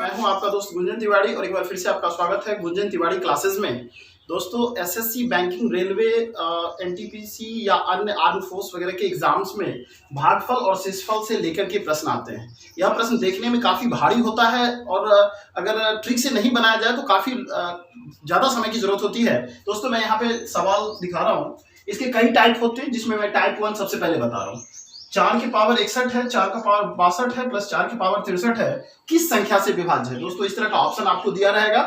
मैं हूं आपका दोस्त गुंजन तिवारी और एक बार फिर से आपका स्वागत है गुंजन तिवारी क्लासेस में। दोस्तों एसएससी, बैंकिंग, रेलवे, एनटीपीसी या अन्य आर्म फोर्स वगैरह के एग्जाम्स में भागफल और शेषफल से लेकर के प्रश्न आते हैं। यह प्रश्न देखने में काफी भारी होता है और अगर ट्रिक से नहीं बनाया जाए तो काफी ज्यादा समय की जरूरत होती है। दोस्तों मैं यहाँ पे सवाल दिखा रहा हूँ, इसके कई टाइप होते हैं जिसमें मैं टाइप 1 सबसे पहले बता रहा हूँ। 4 की पावर 61 है, 4 का पावर 62 है, प्लस 4 की पावर 63 है, किस संख्या से विभाज्य है। दोस्तों इस तरह का ऑप्शन आपको दिया रहेगा,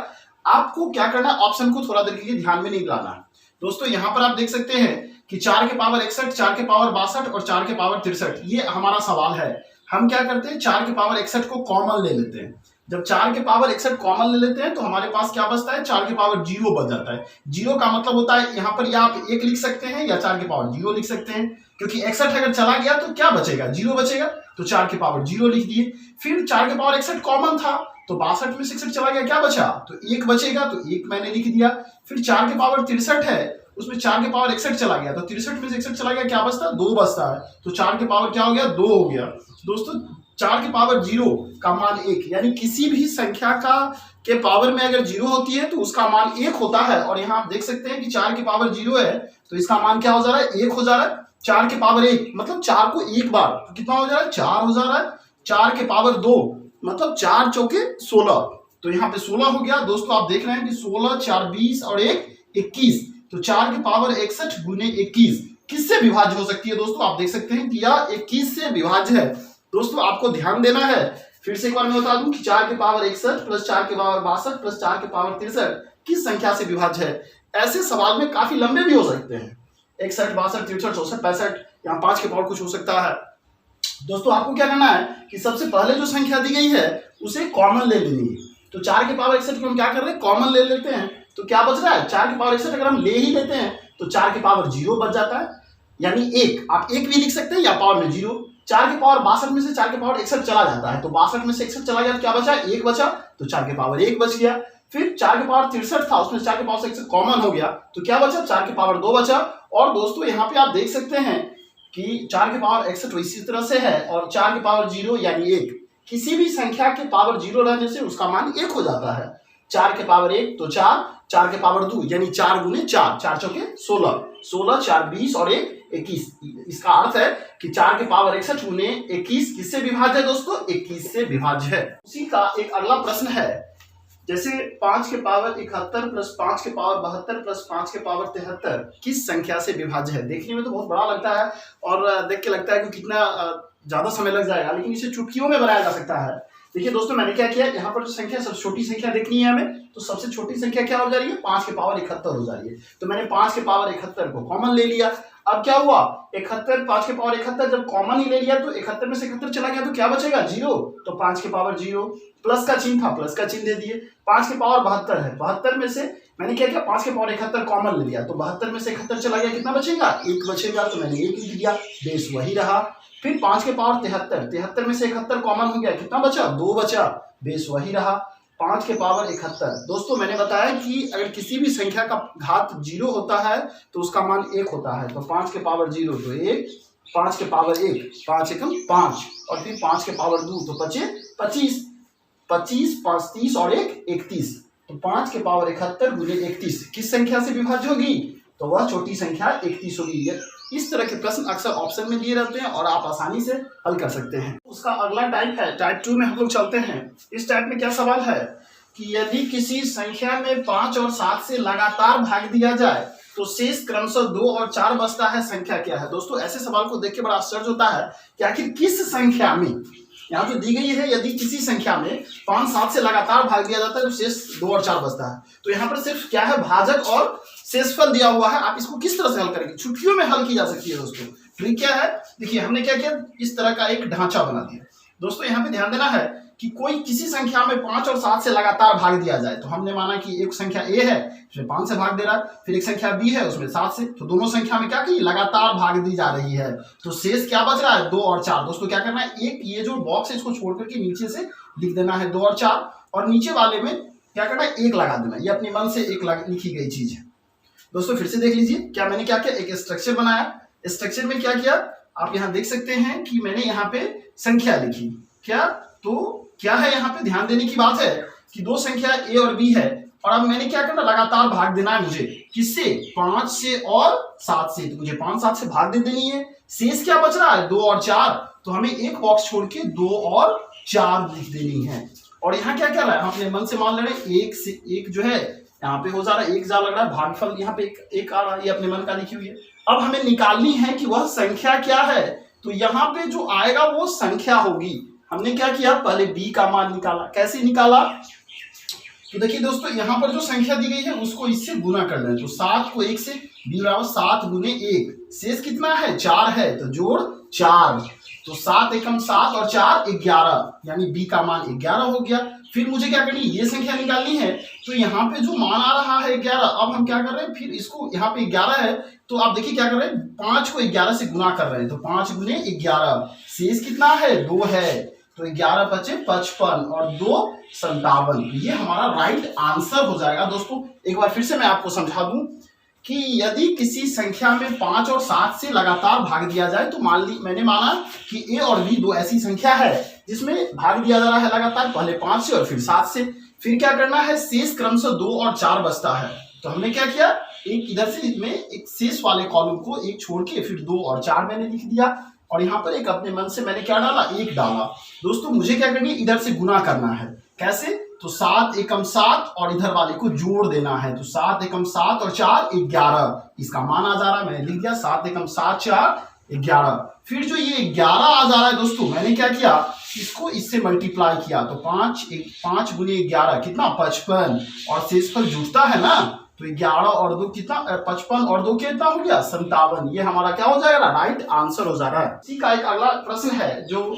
आपको क्या करना है, ऑप्शन को थोड़ा देर के लिए ध्यान में नहीं लाना है। दोस्तों यहाँ पर आप देख सकते हैं कि 4 के पावर 61, 4 के पावर 62 और 4 के पावर 63, ये हमारा सवाल है। हम क्या करते हैं, 4 के पावर 61 को कॉमन ले लेते हैं। जब 4 के पावर 61 कॉमन ले लेते हैं तो हमारे पास क्या बचता है, 4 के पावर 0 बच जाता है। 0 का मतलब होता है यहाँ पर या आप 1 लिख सकते हैं या 4 के पावर 0 लिख सकते हैं, क्योंकि 61 अगर चला गया तो क्या बचेगा, 0 बचेगा, तो 4 के पावर 0 लिख दिए। फिर 4 के पावर 61 कॉमन था तो 62 में 61 चला गया, क्या बचा, तो 1 बचेगा, तो 1 मैंने लिख दिया। फिर 4 के पावर 63 है, उसमें 4 के पावर 61 चला गया तो 63 में से 61 चला गया, क्या बचता है, 2 बचता है, तो 4 के पावर क्या हो गया, 2 हो गया। दोस्तों 4 के पावर 0 का मान 1, यानी किसी भी संख्या का के पावर में अगर 0 होती है तो उसका मान 1 होता है। और यहाँ आप देख सकते हैं कि 4 के पावर 0 है तो इसका मान क्या हो जा रहा है, 1 हो जा रहा है। 4 के पावर 1 मतलब 4 को एक बार तो कितना हो जा रहा है, 4 हो जा रहा है। 4 के पावर 2 मतलब 4 चौके 16, तो यहाँ पे 16 हो गया। दोस्तों आप देख रहे हैं कि 16, 4 20 और 1 21, तो 4 के पावर 61 गुने 21 किससे विभाज्य हो सकती है। दोस्तों आप देख सकते हैं कि यह 21 से विभाज्य है। दोस्तों आपको ध्यान देना है, फिर से एक बार मैं बता दूं कि 4 के पावर 61 प्लस 4 के पावर 62 प्लस 4 के पावर 63 किस संख्या से विभाज्य है। ऐसे सवाल में काफी लंबे भी हो सकते हैं, 61 62 63 64 65, यहाँ 5 के पावर कुछ हो सकता है। दोस्तों आपको क्या करना है कि सबसे पहले जो संख्या दी गई है उसे कॉमन ले लेनी है। तो 4 के पावर 61 को हम क्या कर रहे हैं, कॉमन ले लेते हैं, तो क्या बच रहा है, 4 के पावर 61 अगर हम ले ही लेते हैं तो 4 के पावर 0 बच जाता है, यानी 1, आप 1 भी लिख सकते हैं या पावर में 0। 4 के पावर 62 में से 4 के पावर 61 चला जाता है तो 62 में से 61 चला गया तो क्या बचा, 1 बचा, तो 4 के पावर 1 बच गया। फिर 4 के पावर 63 था, उसमें 4 के पावर 61 कॉमन हो गया तो क्या बचा, 4 के पावर 2 बचा। और दोस्तों यहाँ पे आप देख सकते हैं कि 4 के पावर 61 इसी तरह से है और 4 के पावर 0 यानी 1, किसी भी संख्या के पावर 0 रहने से उसका मान 1 हो जाता है। 4 के पावर 1 तो 4, 4 के पावर 2 यानी 4 गुने 4, 4 चौके 16, 16 4 20 और 1 21। इसका अर्थ है कि 4 के पावर 61 गुने 21 किससे विभाज्य है दोस्तों, 21 से विभाज्य है। उसी का एक अगला प्रश्न है, जैसे 5 के पावर 71 प्लस 5 के पावर 72 प्लस 5 के पावर 73 किस संख्या से विभाज्य है। देखने में तो बहुत बड़ा लगता है और देख के लगता है कि कितना ज्यादा समय लग जाएगा, लेकिन इसे चुटकियों में बनाया जा सकता है। देखिए दोस्तों मैंने क्या किया, यहाँ पर जो संख्या सबसे छोटी संख्या देखनी है हमें, तो सबसे छोटी संख्या क्या हो जा रही है, 5 के पावर 71 हो जा रही है। तो मैंने 5 के पावर 71 को कॉमन ले लिया। अब क्या हुआ, 71 5 के पावर 71 जब कॉमन ही ले लिया तो 71 में से 71 चला गया तो क्या बचेगा, 0, तो 5 के पावर 0, प्लस का चिन्ह था, प्लस का चिन्ह दे दिए। 5 के पावर 72 है, 72 में से मैंने क्या किया, 5 के पावर 71 कॉमन ले लिया तो 72 में से 71 चला गया, कितना बचेगा, 1 बचेगा, तो मैंने 1 लिख दिया, बेस वही रहा। फिर 5 के पावर 73, 73 में से 71 कॉमन हो गया, कितना बचा, 2 बचा, बेस वही रहा। 5 के पावर 71, दोस्तों मैंने बताया कि अगर किसी भी संख्या का घात 0 होता है तो उसका मान 1 होता है। तो 5 के पावर 0 तो 1, 5 के पावर 1 5 एकम 5 और फिर 5 के पावर 2 तो बचे 25, 25 5 30 और 1 31, तो 5 के पावर 71 गुने 31 किस संख्या से विभाज्य होगी, तो वह छोटी संख्या 31 होगी। इस तरह के प्रश्न अक्सर ऑप्शन में दिए रहते हैं और आप आसानी से हल कर सकते हैं। उसका अगला टाइप है, टाइप 2 में हम लोग चलते हैं। इस टाइप में क्या सवाल है कि यदि किसी संख्या में 5 और 7 से लगातार भाग दिया जाए तो शेष क्रमशः 2 और 4 बचता है, संख्या क्या है। दोस्तों ऐसे सवाल को देख के बड़ा आश्चर्य होता है कि आखिर किस संख्या में, यहाँ जो दी गई है, यदि किसी संख्या में 5 7 से लगातार भाग दिया जाता है तो शेष 2 और 4 बचता है। तो यहाँ पर सिर्फ क्या है, भाजक और शेषफल दिया हुआ है। आप इसको किस तरह से हल करेंगे, चुटकियों में हल की जा सकती है। दोस्तों ट्रिक क्या है, देखिए हमने क्या किया, इस तरह का एक ढांचा बना दिया। दोस्तों यहाँ पे ध्यान देना है कि कोई किसी संख्या में 5 और 7 से लगातार भाग दिया जाए तो हमने माना कि एक संख्या ए है उसमें 5 से भाग दे रहा है, फिर एक संख्या बी है उसमें 7 से, तो दोनों संख्या में क्या की, लगातार भाग दी जा रही है। तो शेष क्या बच रहा है, 2 और 4। दोस्तों क्या करना है, एक ये जो बॉक्स है इसको छोड़ करके नीचे से लिख देना है 2 और 4, और नीचे वाले में क्या करना है, 1 लगा देना। ये अपने मन से एक लिखी गई चीज है। दोस्तों फिर से देख लीजिए, क्या मैंने क्या किया, एक स्ट्रक्चर बनाया। स्ट्रक्चर में क्या किया, आप यहाँ देख सकते हैं कि मैंने यहाँ पे संख्या लिखी, क्या तो क्या है यहाँ पे ध्यान देने की बात है कि दो संख्या ए और बी है, और अब मैंने क्या करना, लगातार भाग देना है मुझे, किससे, 5 से और 7 से। तो मुझे 5 7 से भाग दे देनी है। शेष क्या बच रहा है, 2 और 4, तो हमें एक बॉक्स छोड़ के 2 और 4 लिख देनी है। और यहाँ क्या क्या रहा है, हम अपने मन से मान ले रहे हैं, एक से एक जो है यहाँ पे हो जा रहा है, एक जा लग रहा है, भागफल यहाँ पे एक आ रहा है, ये अपने मन का लिखी हुई है। अब हमें निकालनी है कि वह संख्या क्या है, तो यहाँ पे जो आएगा वो संख्या होगी। हमने क्या किया, पहले बी का मान निकाला। कैसे निकाला, तो देखिए दोस्तों, यहाँ पर जो संख्या दी गई है उसको इससे गुना कर लें। तो 7 को 1 से, बी बराबर 7 गुने 1, शेष कितना है, 4 है, तो जोड़ 4। तो 7 एकम 7 और 4 11, यानी बी का मान 11 हो गया। फिर मुझे क्या करनी है, ये संख्या निकालनी है। तो यहाँ पे जो मान आ रहा है 11, अब हम क्या कर रहे हैं, फिर इसको यहाँ पे 11 है, तो आप देखिए क्या कर रहे हैं, 5 को 11 से गुना कर रहे हैं। तो 5 गुने 11, शेष कितना है, 2 है, तो 11 बचे 55 और 2 57। ये हमारा राइट आंसर हो जाएगा। दोस्तों एक बार फिर से मैं आपको समझा दूं कि यदि किसी संख्या में 5 और 7 से लगातार भाग दिया जाए, तो मैंने माना कि ए और बी दो ऐसी संख्या है जिसमें भाग दिया जा रहा है लगातार, पहले 5 से और फिर 7 से। फिर क्या करना है, शेष क्रमशः 2 और 4 बचता है। तो हमने क्या किया, एक इधर से इसमें एक शेष वाले कॉलम को एक छोड़ के फिर 2 और 4 मैंने लिख दिया, और यहाँ पर एक अपने मन से मैंने क्या डाला, 1 डाला। दोस्तों मुझे क्या करनी है, इधर से गुना करना है। कैसे, तो 7 एकम 7 और इधर वाले को जोड़ देना है। तो 7 एकम 7 और 4 11, इसका मान आ जा रहा है, मैंने लिख दिया 7 एकम 7 4 11। फिर जो ये 11 आ जा रहा है दोस्तों, मैंने क्या किया, इसको इससे मल्टीप्लाई किया। तो 5 गुने 11 कितना, 55, और शेषफल जुड़ता है ना, तो 11 और 2 कितना, 55 और 2 कितना हो गया, 57। ये हमारा क्या हो जाएगा, राइट आंसर हो जा रहा है। इसी का एक अगला प्रश्न है जो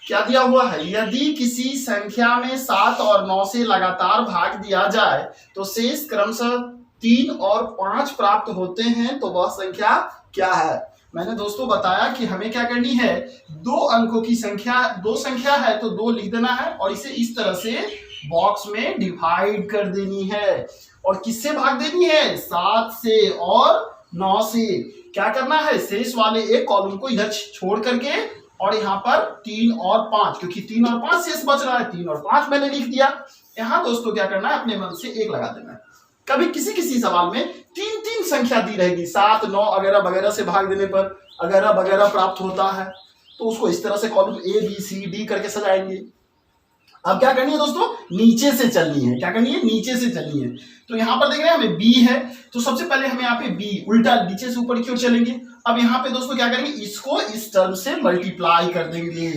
क्या दिया हुआ है, यदि किसी संख्या में 7 और 9 से लगातार भाग दिया जाए तो शेष क्रमशः 3 और 5 प्राप्त होते हैं, तो वह संख्या क्या है। मैंने दोस्तों बताया कि हमें क्या करनी है, 2 अंकों की संख्या, 2 संख्या है तो 2 लिख देना है, और इसे इस तरह से बॉक्स में डिवाइड कर देनी है। और किससे भाग देनी है, 7 से और 9 से। क्या करना है, शेष वाले एक कॉलम को इधर छोड़ करके, और यहाँ पर 3 और 5, क्योंकि 3 और 5 शेष बच रहा है, 3 और 5 मैंने लिख दिया। यहाँ दोस्तों क्या करना है, अपने मन से 1 लगा देना है। कभी किसी किसी सवाल में 3 संख्या दी रहेगी, 7 9 वगैरह वगैरह से भाग देने पर वगैरह वगैरह प्राप्त होता है, तो उसको इस तरह से column A B C D करके सजाएंगे। अब क्या करनी है दोस्तों, नीचे से चलनी है। क्या करनी है, नीचे से चलनी है। तो यहाँ पर देख रहे हैं हमें B है, तो सबसे पहले हमें यहाँ पे B उल्टा नीचे से ऊपर की ओर चलेंगे। अब यहाँ पे दोस्तों क्या करेंगे, इसको इस टर्म से मल्टीप्लाई कर देंगे।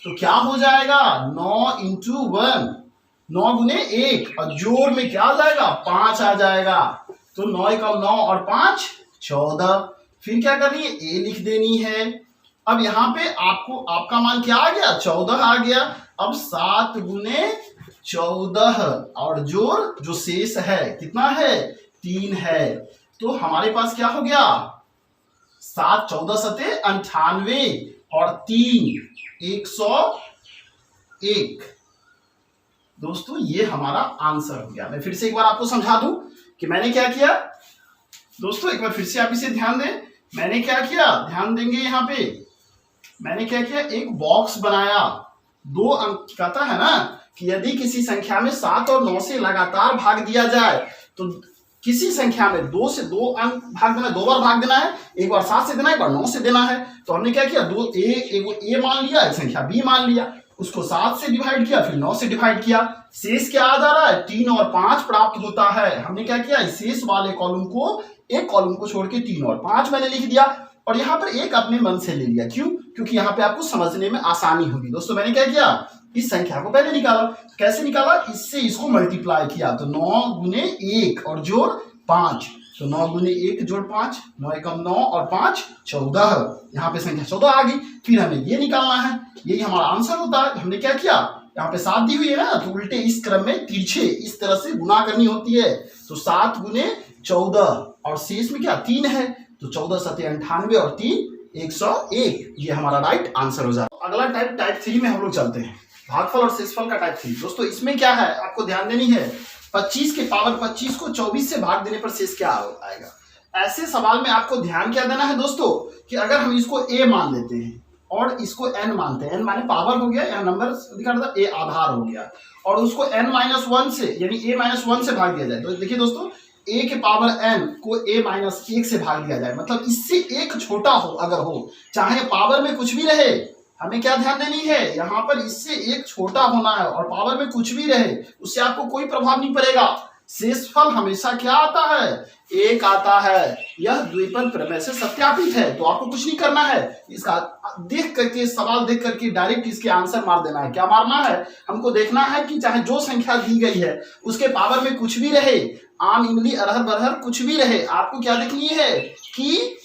तो क्या हो जाएगा, 9 इंटू 1, 9 गुने 1, और जोड़ में क्या आ जाएगा, 5 आ जाएगा। तो 9 एकम 9 और 5 14। फिर क्या करनी है, A लिख देनी है। अब यहाँ पे आपको आपका मान क्या आ गया, 14 आ गया। अब 7 गुने 14 और जोड़ जो शेष है कितना है, 3 है। तो हमारे पास क्या हो गया, 7 14 सते 98 और 3 101। दोस्तों ये हमारा आंसर हो गया। मैं फिर से एक बार आपको समझा दूं कि मैंने क्या किया। दोस्तों एक बार फिर से आप इसे ध्यान दें, मैंने क्या किया, ध्यान देंगे। यहाँ पे मैंने क्या किया, एक बॉक्स बनाया। 2 अंक कहता है ना कि यदि किसी संख्या में 7 और 9 से लगातार भाग दिया जाए, तो किसी संख्या में 2 से 2 अंक भाग देना, 2 बार भाग देना है, एक बार 7 से देना है, एक बार 9 से देना है। तो हमने क्या किया, ए मान लिया, एक संख्या बी मान लिया, उसको 7 से डिवाइड किया, फिर 9 से डिवाइड किया। शेष क्या आ जा रहा है, 3 और 5 प्राप्त होता है। हमने क्या किया, शेष वाले कॉलम को, एक कॉलम को छोड़ के 3 और 5 मैंने लिख दिया, और यहाँ पर एक अपने मन से ले लिया। क्यों, क्योंकि यहाँ पे आपको समझने में आसानी होगी। दोस्तों मैंने क्या किया, इस संख्या को पहले निकाला। तो कैसे निकाला, इससे इसको मल्टीप्लाई किया। तो 9 गुने 1 और जोड़ 5, तो 9 गुने 1 जोड़ 5, 9 एकम 9 और 5 14। यहाँ पे संख्या 14 आ गई। फिर हमें ये निकालना है, यही हमारा आंसर होता है। हमने क्या किया, यहाँ पे 7 दी हुई है ना, तो उल्टे इस क्रम में तिरछे इस तरह से गुना करनी होती है। तो 7 गुने 14 और शेष में क्या 3 है, तो 14 सते 98 और 3 101। ये हमारा राइट आंसर हो जाता है। अगला टाइप 3 में हम लोग चलते हैं, भागफल और शेषफल का टाइप 3। दोस्तों इसमें क्या है, आपको ध्यान देनी है, 25 के पावर 25 को 24 से भाग देने पर शेष क्या आएगा। ऐसे सवाल में आपको ध्यान क्या देना है दोस्तों, कि अगर हम इसको a मान लेते हैं और इसको n मानते हैं। n माने पावर हो गया, यहाँ नंबर दिखा था a आधार हो गया, और उसको n-1 से यानी a-1 से भाग दिया जाए। तो देखिए दोस्तों, a के पावर n को a-1 से भाग दिया जाए, मतलब इससे एक छोटा हो अगर हो, चाहे पावर में कुछ भी रहे, हमें क्या ध्यान देनी है, यहाँ पर इससे एक छोटा होना है और पावर में कुछ भी रहे उससे आपको कोई प्रभाव नहीं पड़ेगा। शेषफल हमेशा क्या आता है, एक आता है। यह द्विपद प्रमेय से सत्यापित है, तो आपको कुछ नहीं करना है, इसका देख करके सवाल देख करके डायरेक्ट इसके आंसर मार देना है। क्या मारना है, हमको देखना है कि चाहे जो संख्या दी गई है उसके पावर में कुछ भी रहे, आम इमली अरहर बरहर कुछ भी रहे, आपको क्या देखनी है कि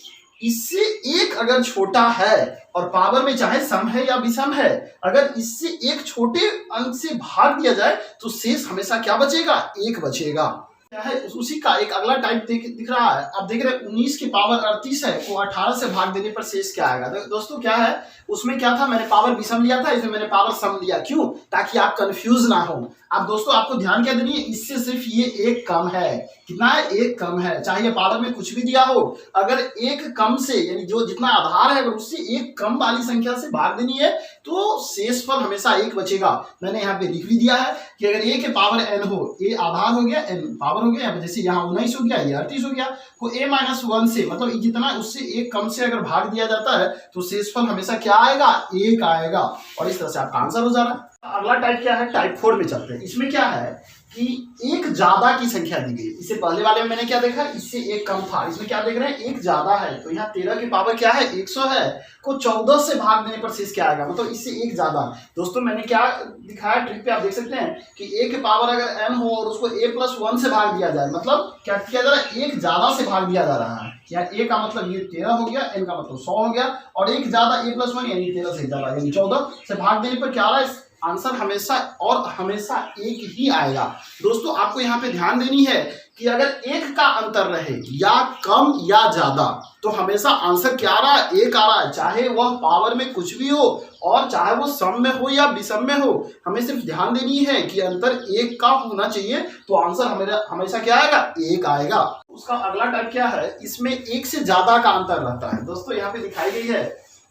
इससे एक अगर छोटा है और पावर में चाहे सम है या विषम है, अगर इससे एक छोटे अंक से भाग दिया जाए तो शेष हमेशा क्या बचेगा, एक बचेगा। क्या है, उसी का एक अगला टाइप दिख रहा है। अब देख रहे हैं 19 की पावर 38 है, को 18 से भाग देने पर शेष क्या आएगा। दोस्तों क्या है, उसमें क्या था, मैंने पावर विषम लिया था, इसमें मैंने पावर सम लिया, क्यों, ताकि आप कंफ्यूज ना हो। अब दोस्तों आपको ध्यान क्या देनी है, इससे सिर्फ ये एक कम है, कितना है, एक कम है, चाहे ये पावर में कुछ भी दिया हो, अगर एक कम से यानी जो जितना आधार है अगर उससे एक कम वाली संख्या से भाग देनी है तो शेषफल हमेशा एक बचेगा। मैंने यहाँ पे लिख भी दिया है कि अगर a के पावर n हो, a आधार हो गया, n पावर हो गया, जैसे यहाँ 19 हो गया, ये 38 हो गया, तो a-1 से मतलब जितना उससे एक कम से अगर भाग दिया जाता है तो शेषफल हमेशा क्या आएगा, एक आएगा। और इस तरह से आपका आंसर हो जा रहा है। अगला टाइप क्या है, टाइप 4 में चलते हैं। इसमें क्या है कि एक ज्यादा की संख्या दी गई, इससे पहले वाले में मैंने क्या देखा, इससे एक कम था, इसमें क्या देख रहे हैं, एक ज्यादा है, तो यहाँ 13 की पावर क्या है, 100 है, को 14 से भाग देने पर शेष क्या आएगा, मतलब इससे एक ज्यादा। दोस्तों मैंने क्या दिखाया ट्रिक पे, आप देख सकते हैं कि a के पावर अगर n हो और उसको a+1 से भाग दिया जाए, मतलब क्या किया जा रहा है, एक ज्यादा से भाग दिया जा रहा है। या a का मतलब ये 13 हो गया, n का मतलब 100 हो गया, और एक ज्यादा a+1 यानी 13 से ज्यादा यानी 14 से भाग देने पर क्या आ रहा है, आंसर हमेशा और हमेशा एक ही आएगा। दोस्तों आपको यहाँ पे ध्यान देनी है कि अगर एक का अंतर रहे या कम या ज्यादा तो हमेशा आंसर क्या आ रहा है, एक आ रहा है, चाहे वह पावर में कुछ भी हो और चाहे वो सम में हो या विषम में हो, हमें सिर्फ ध्यान देनी है कि अंतर एक का होना चाहिए, तो आंसर हमेशा क्या आएगा, एक आएगा। उसका अगला टाइप क्या है, इसमें एक से ज्यादा का अंतर रहता है। दोस्तों यहाँ पे दिखाई गई है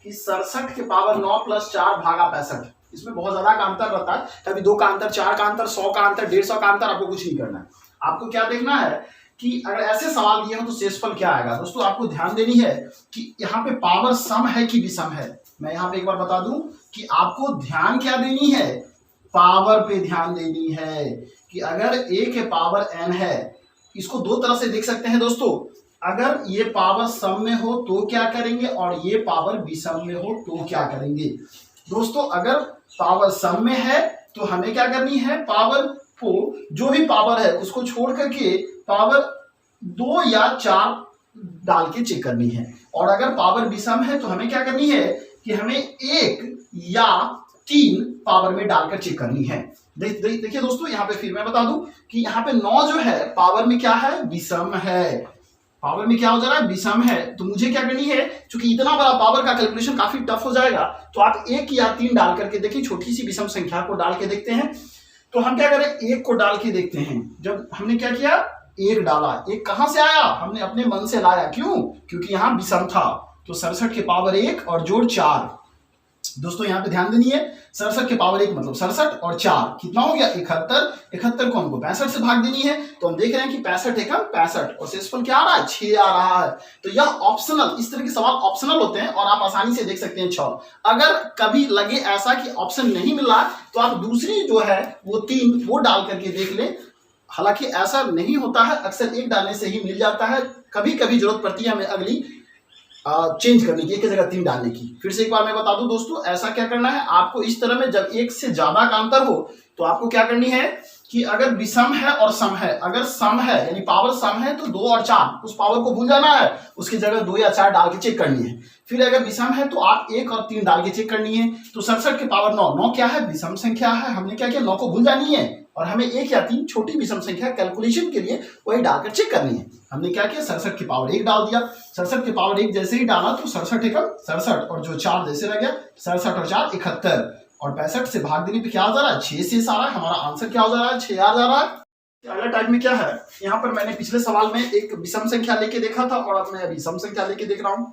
कि 67 के पावर 9 + 4 भागा 65, इसमें बहुत ज्यादा का अंतर रहता है, कभी 2 का अंतर, 4 का अंतर, 100 का अंतर, 150 का अंतर, आपको कुछ नहीं करना है। आपको क्या देखना है कि अगर ऐसे सवाल दिए हो तो शेषफल क्या आएगा। दोस्तों आपको ध्यान देनी है कि यहाँ पे पावर सम है कि विषम है। मैं यहाँ पे एक बार बता दूं कि आपको ध्यान क्या देनी है, पावर पे ध्यान देनी है कि अगर a के पावर n है, इसको दो तरह से देख सकते हैं दोस्तों, अगर ये पावर सम में हो तो क्या करेंगे और ये पावर विषम में हो तो क्या करेंगे। दोस्तों अगर पावर सम में है तो हमें क्या करनी है, पावर को जो भी पावर है उसको छोड़ करके पावर 2 या 4 डाल के चेक करनी है, और अगर पावर विषम है तो हमें क्या करनी है कि हमें 1 या 3 पावर में डालकर चेक करनी है। देखिए दोस्तों यहाँ पे फिर मैं बता दूं कि यहाँ पे 9 जो है पावर में क्या है, विषम है, पावर में क्या हो जा रहा है, विषम है। तो मुझे क्या करनी है, क्योंकि इतना बड़ा पावर का कैलकुलेशन काफी टफ हो जाएगा, तो आप 1 या 3 डाल करके देखिए, छोटी सी विषम संख्या को डाल के देखते हैं। तो हम क्या करें, 1 को डाल के देखते हैं। जब हमने क्या किया, 1 डाला, 1 कहां से आया, हमने अपने मन से लाया, क्यों, क्योंकि यहाँ विषम था, तो 67 के पावर 1 और जोड़ 4। दोस्तों यहाँ पे ध्यान देनी है, 67 के पावर 1 मतलब 67 और 4 कितना हो गया, 71। 71 को हमको 65 से भाग देनी है, तो हम देख रहे हैं कि 65 एकम 65 और शेषफल क्या आ रहा है, 6 आ रहा है। तो यह ऑप्शनल, इस तरह के सवाल ऑप्शनल होते हैं और आप आसानी से देख सकते हैं 6। अगर कभी लगे ऐसा कि ऑप्शन नहीं मिल रहा तो आप दूसरी जो है वो 3 वो डाल करके देख ले। हालांकि ऐसा नहीं होता है, अक्सर 1 डालने से ही मिल जाता है, कभी कभी जरूरत पड़ती है हमें अगली चेंज करने की, एक जगह 3 डालने की। फिर से एक बार मैं बता दूं दोस्तों, ऐसा क्या करना है आपको, इस तरह में जब 1 से ज्यादा का अंतर हो तो आपको क्या करनी है कि अगर विषम है और सम है, अगर सम है यानी पावर सम है तो 2 और 4 उस पावर को भूल जाना है, उसकी जगह 2 या 4 डाल के चेक करनी है। फिर अगर विषम है तो आप 1 और 3 डाल के चेक करनी है। तो 67 के पावर 9, 9 क्या है, विषम संख्या है, हमने क्या किया, 9 को भूल जानी है और हमें 1 या 3 छोटी विषम संख्या कैलकुलेशन के लिए वही डालकर चेक करनी है। हमने क्या किया, 67 की पावर 1 डाल दिया, 67 की पावर 1 जैसे ही डाला तो 67 एकम 67 और जो 4 जैसे रह गया, 67 और 4 71 और 65 से भाग देने पे क्या हो जा रहा है, 6 से आ रहा है, हमारा आंसर क्या हो जा रहा है, 6 आ जा रहा है। अगला टाइप में क्या है, यहाँ पर मैंने पिछले सवाल में एक विषम संख्या लेके देखा था और अब मैं विषम संख्या लेके देख रहा हूँ।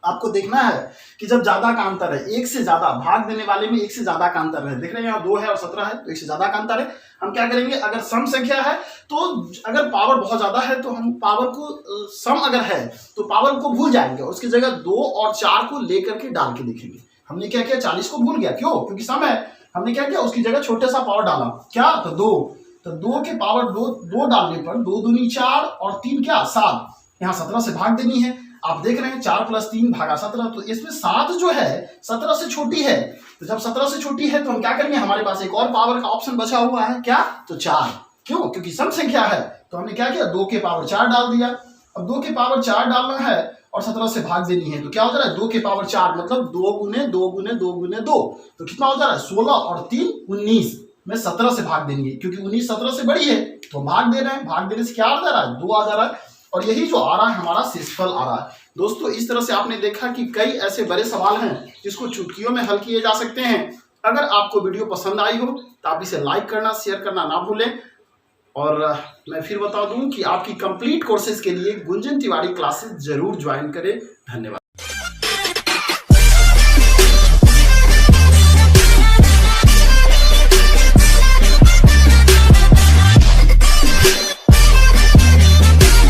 आपको देखना है कि जब ज्यादा का अंतर है, एक से ज्यादा भाग देने वाले में एक से ज्यादा का अंतर है, देख रहे हैं यहाँ 2 है और 17 है, तो एक से ज्यादा का अंतर है। हम क्या करेंगे, अगर सम संख्या है तो अगर पावर बहुत ज्यादा है तो हम पावर को सम अगर है तो पावर को भूल जाएंगे, उसकी जगह 2 और 4 को लेकर के डाल के देखेंगे। हमने क्या किया, 40 को भूल गया, क्यों, क्योंकि सम है। हमने क्या किया, उसकी जगह छोटे सा पावर डाला, क्या, तो 2, तो 2 के पावर 2 डालने पर 2 दूनी 4 और 3 क्या 7, यहाँ 17 से भाग देनी है। आप देख रहे हैं 4 + 3 = 17, तो इसमें 7 जो है 17 से छोटी है, तो जब 17 से छोटी है तो हम क्या करेंगे, हमारे पास एक और पावर का ऑप्शन बचा हुआ है, क्या, तो 4, क्यों, क्योंकि सम संख्या है। तो हमने क्या किया, 2 के पावर 4 डाल दिया। अब 2 के पावर 4 डालना है और 17 से भाग देनी है, तो क्या हो जा रहा है, 2 के पावर 4 मतलब 2 × 2 × 2 × 2, तो कितना हो जा रहा है, 16 और 3 19 में 17 से भाग देंगे, क्योंकि 19 17 से बड़ी है तो भाग दे रहे हैं, भाग देने से क्या आ जा रहा है, 2 आ जा रहा है, और यही जो आ रहा है हमारा शेषफल आ रहा है। दोस्तों इस तरह से आपने देखा कि कई ऐसे बड़े सवाल हैं जिसको चुटकियों में हल किए जा सकते हैं। अगर आपको वीडियो पसंद आई हो तो आप इसे लाइक करना, शेयर करना ना भूलें। और मैं फिर बता दूं कि आपकी कंप्लीट कोर्सेज के लिए गुंजन तिवारी क्लासेस जरूर ज्वाइन करें। धन्यवाद।